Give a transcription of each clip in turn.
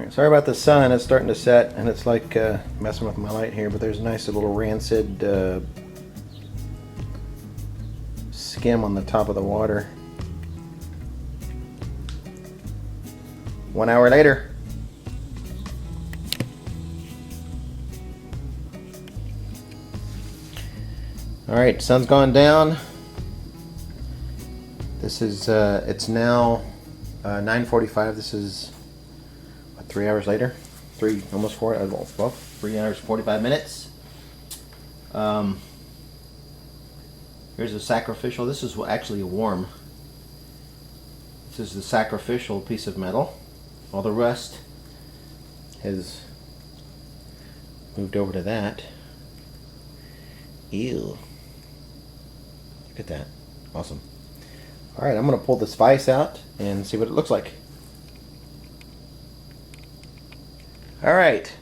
Alright, sorry about the sun, it's starting to set and it's like messing with my light here, but there's a nice little rancid skim on the top of the water. 1 hour later. Alright, sun's gone down. This is, it's now 9:45. This is, what, 3 hours later? Almost 4, well, 3 hours, 45 minutes. Here's a sacrificial. This is actually warm. This is the sacrificial piece of metal. All the rust has moved over to that. Ew. Look at that. Awesome. Alright, I'm going to pull this vise out and see what it looks like. Alright.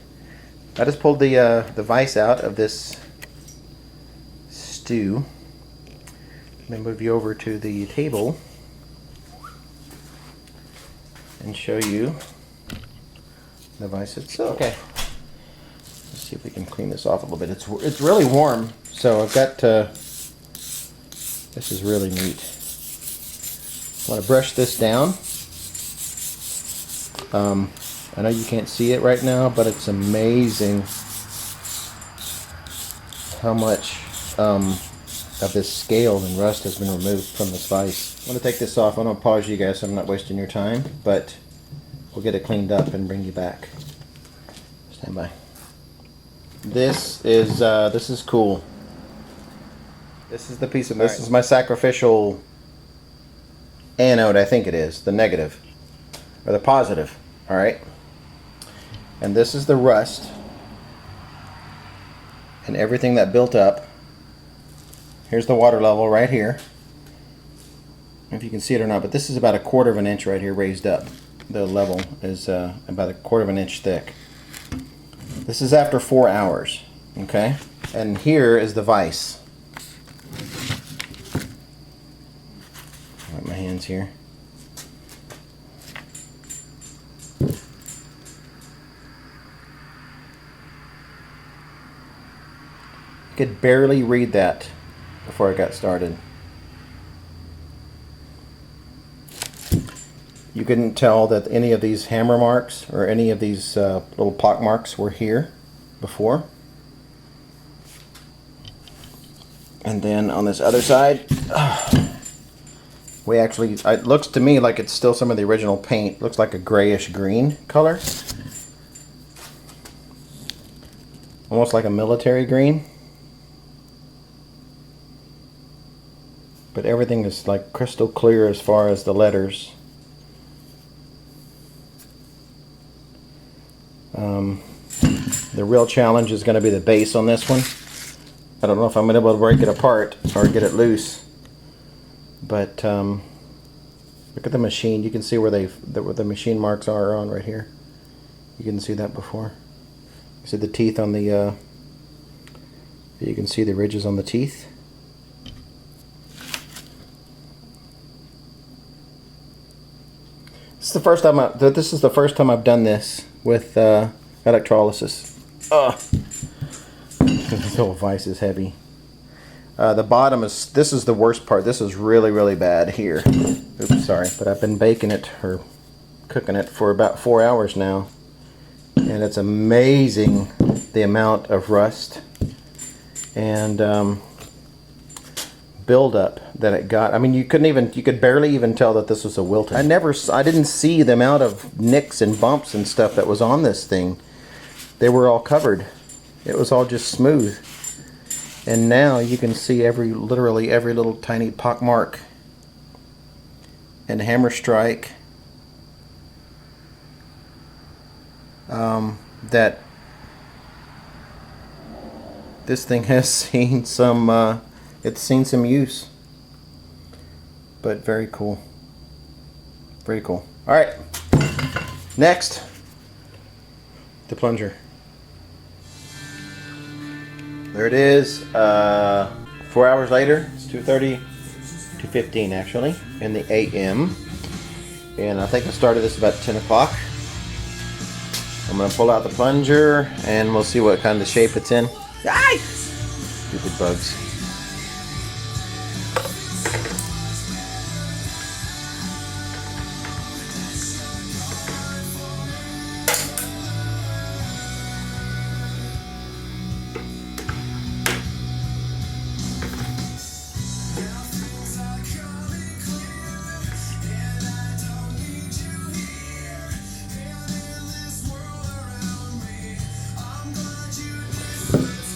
I just pulled the vise out of this stew. Then move you over to the table and show you the vise itself. Okay. Let's see if we can clean this off a little bit. It's really warm, so I've got this is really neat. I want to brush this down. I know you can't see it right now, but it's amazing how much of this scale and rust has been removed from this vise. I'm going to take this off. I'm going to pause you guys so I'm not wasting your time, but we'll get it cleaned up and bring you back. Stand by. This is cool. This is the piece of, this is my sacrificial anode, I think it is, the negative, or the positive, alright? And this is the rust and everything that built up. Here's the water level right here. I don't know if you can see it or not, but this is about 1/4 of an inch right here raised up. The level is about 1/4 of an inch thick. This is after 4 hours, okay? And here is the vise. Wipe my hands here. I could barely read that before I got started. You couldn't tell that any of these hammer marks or any of these little pock marks were here before. And then on this other side, we actually, it looks to me like it's still some of the original paint. Looks like a grayish green color. Almost like a military green. But everything is like crystal clear as far as the letters. The real challenge is going to be the base on this one. I don't know if I'm going to be able to break it apart or get it loose. But look at the machine. You can see where the machine marks are on right here. You can see that before. You see the teeth on the. You can see the ridges on the teeth. This is the first time I've done this with electrolysis. This whole vise is heavy. The bottom is, this is the worst part. This is really, really bad here. Oops, sorry. But I've been baking it or cooking it for about 4 hours now. And it's amazing the amount of rust and buildup that it got. I mean, you could barely even tell that this was a Wilton. I didn't see the amount of nicks and bumps and stuff that was on this thing. They were all covered. It was all just smooth. And now you can see literally every little tiny pock mark and hammer strike that this thing has seen some it's seen some use. But very cool. Very cool. Alright. Next, the plunger. There it is. 4 hours later. It's 2:30, 2:15 actually, in the AM. And I think I started this about 10 o'clock. I'm gonna pull out the plunger and we'll see what kind of shape it's in. Ay! Stupid bugs.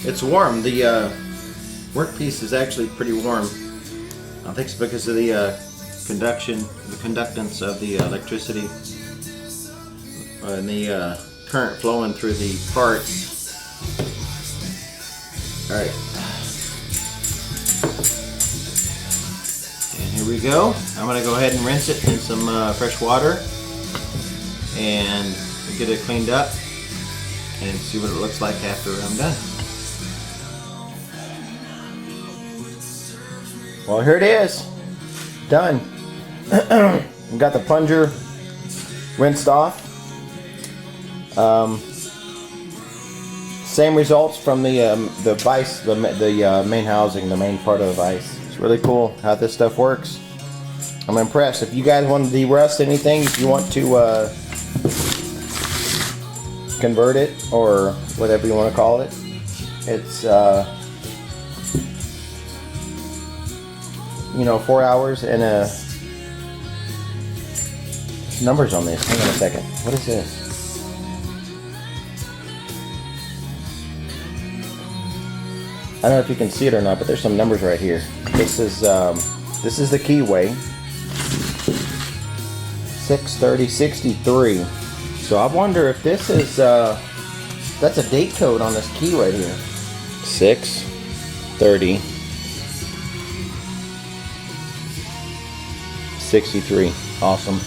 It's warm. The workpiece is actually pretty warm. I think it's because of the conductance of the electricity and the current flowing through the parts. All right, and here we go. I'm gonna go ahead and rinse it in some fresh water and get it cleaned up and see what it looks like after I'm done. Well, here it is. Done. Got the plunger rinsed off. Same results from the vise, the main housing, the main part of the vise. It's really cool how this stuff works. I'm impressed. If you guys want to de-rust anything, if you want to convert it or whatever you want to call it, it's 4 hours and numbers on this. Hang on a second. What is this? I don't know if you can see it or not, but there's some numbers right here. This is the keyway. 63063. So I wonder if this is that's a date code on this keyway here. 630. 63. Awesome.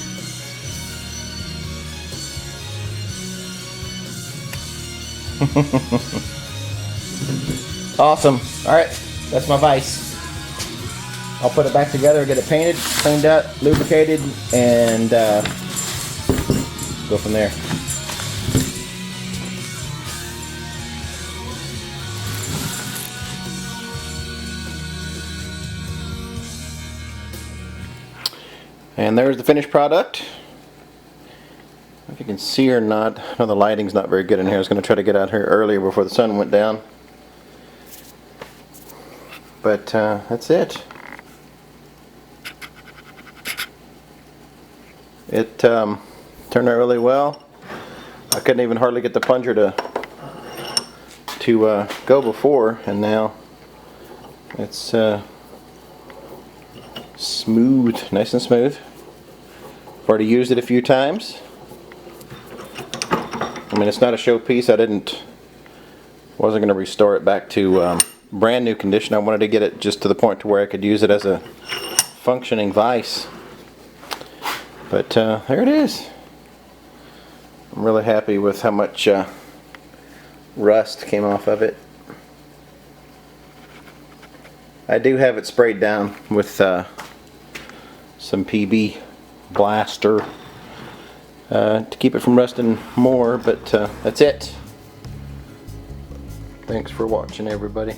Awesome. Alright, that's my vise. I'll put it back together, get it painted, cleaned up, lubricated, and go from there. And there's the finished product. If you can see or not, I know the lighting's not very good in here. I was going to try to get out here earlier before the sun went down. But that's it. It turned out really well. I couldn't even hardly get the plunger to go before, and now it's smooth, nice and smooth. I've already used it a few times. I mean, it's not a show piece. Wasn't going to restore it back to brand new condition. I wanted to get it just to the point to where I could use it as a functioning vise. But there it is. I'm really happy with how much rust came off of it. I do have it sprayed down with some PB Blaster to keep it from rusting more, but that's it. Thanks for watching, everybody.